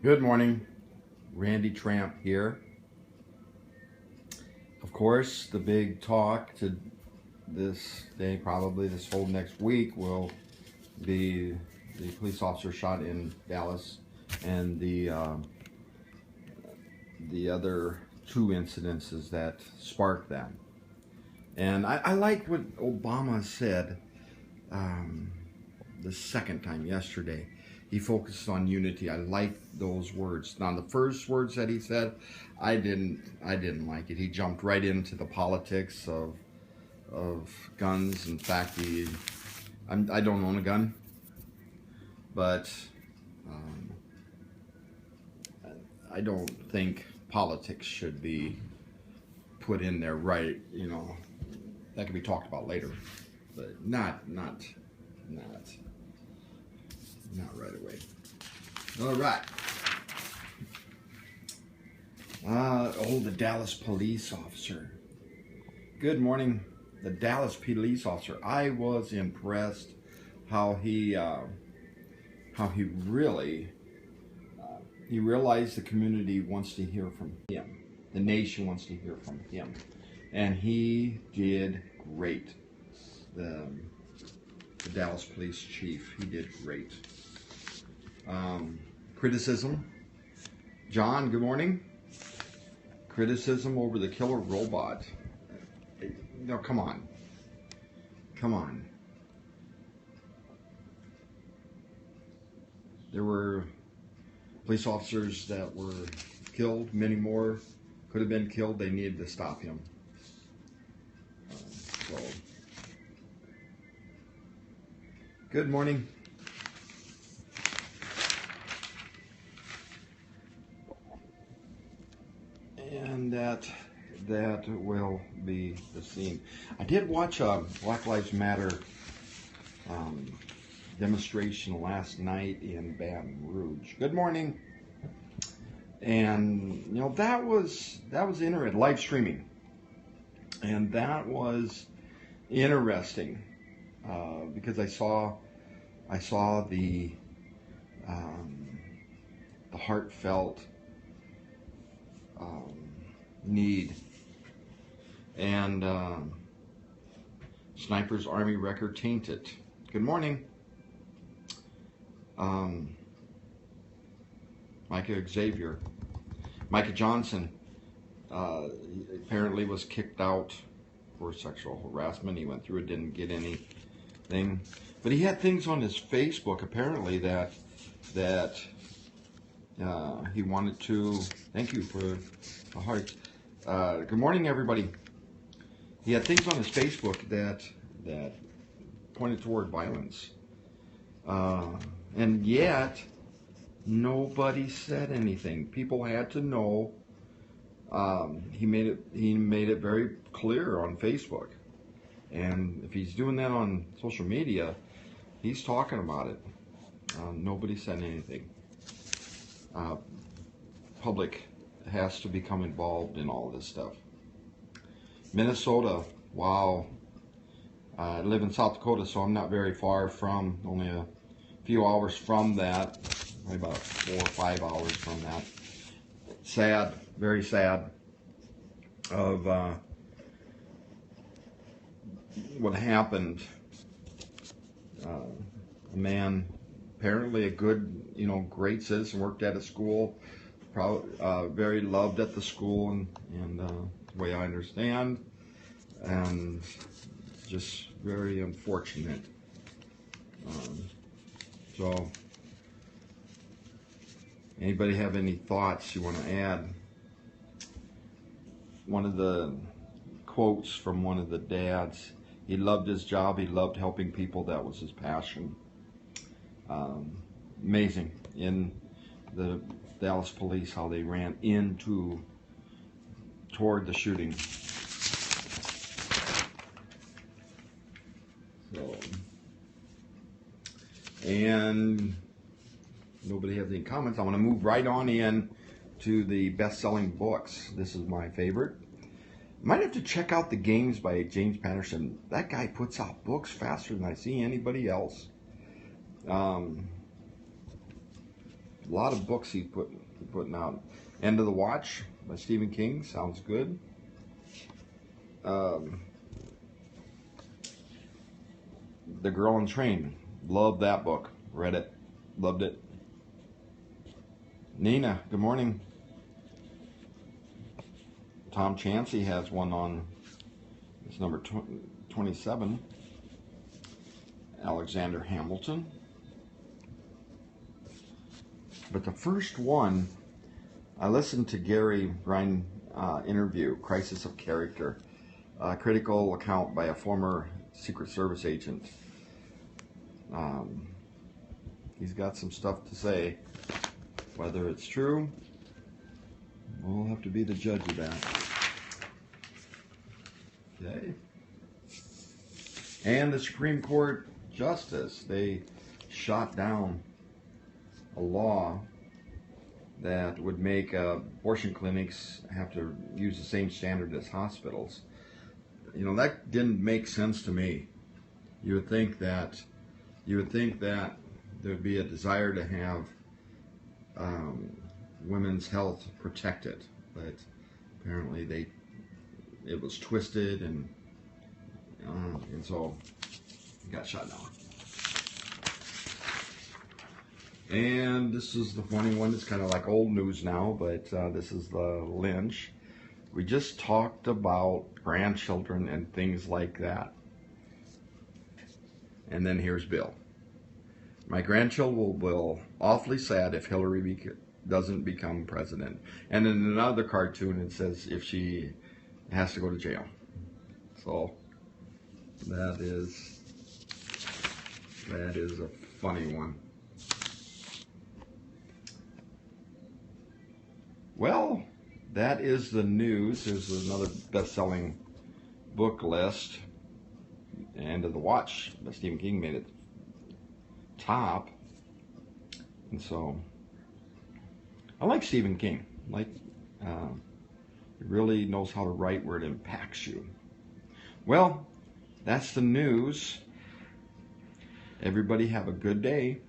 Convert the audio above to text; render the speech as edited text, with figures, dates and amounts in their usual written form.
Good morning, Randy Tramp here. Of course, the big talk to this day, probably this whole next week, will be the police officer shot in Dallas and the other two incidences that sparked that. And I like what Obama said um, the second time yesterday. He focused on unity. I like those words. Now, the first words that he said, I didn't like it. He jumped right into the politics of guns. In fact, I don't own a gun, but um, I don't think politics should be put in there. Right? That can be talked about later, but not right away. All right. The Dallas police officer. Good morning, the Dallas police officer. I was impressed how he really he realized the community wants to hear from him. The nation wants to hear from him, and he did great. The Dallas police chief, he did great. Criticism. John, good morning. Criticism over the killer robot. No, come on. Come on. There were police officers that were killed. Many more could have been killed. They needed to stop him. So, good morning. And that will be the scene. I did watch a Black Lives Matter demonstration last night in Baton Rouge. Good morning. And that was interesting. Live streaming, and that was interesting because I saw the heartfelt need, and Sniper's Army record tainted. Good morning. Micah Johnson apparently was kicked out for sexual harassment. He went through it, didn't get anything, but he had things on his Facebook apparently that he wanted to. Thank you for the hearts. Good morning, everybody. He had things on his Facebook that pointed toward violence, and yet nobody said anything. People had to know. He made it very clear on Facebook, and if he's doing that on social media, he's talking about it. Nobody said anything. Public has to become involved in all this stuff. Minnesota, wow. I live in South Dakota, so I'm not very far from, only a few hours from that, maybe about 4 or 5 hours from that. Sad, very sad, of what happened. A man, apparently a good, great citizen, worked at a school, very loved at the school, and the way I understand, and just very unfortunate. So, anybody have any thoughts you want to add? One of the quotes from one of the dads: he loved his job, he loved helping people, that was his passion. Amazing in the Dallas police, how they ran toward the shooting. So, and nobody has any comments. I want to move right on in to the best-selling books. This is my favorite. Might have to check out The Games by James Patterson. That guy puts out books faster than I see anybody else. A lot of books he's putting out. End of the Watch by Stephen King. Sounds good. The Girl on Train. Loved that book. Read it. Loved it. Nina, good morning. Tom Chansey has one on, it's number 27. Alexander Hamilton. But the first one, I listened to Gary Ryan interview, Crisis of Character, a critical account by a former Secret Service agent. He's got some stuff to say. Whether it's true, we'll have to be the judge of that. Okay. And the Supreme Court Justice, they shot down a law that would make abortion clinics have to use the same standard as hospitals. You know, that didn't make sense to me. You would think that there'd be a desire to have women's health protected, but apparently it was twisted and so it got shot down. And this is the funny one. It's kind of like old news now, but this is the Lynch. We just talked about grandchildren and things like that. And then here's Bill. My grandchildren will awfully sad if Hillary doesn't become president. And in another cartoon, it says if she has to go to jail. So that is a funny one. Well, that is the news. There's another best-selling book list. End of the Watch by Stephen King made it top. And so I like Stephen King. He really knows how to write where it impacts you. Well, that's the news. Everybody have a good day.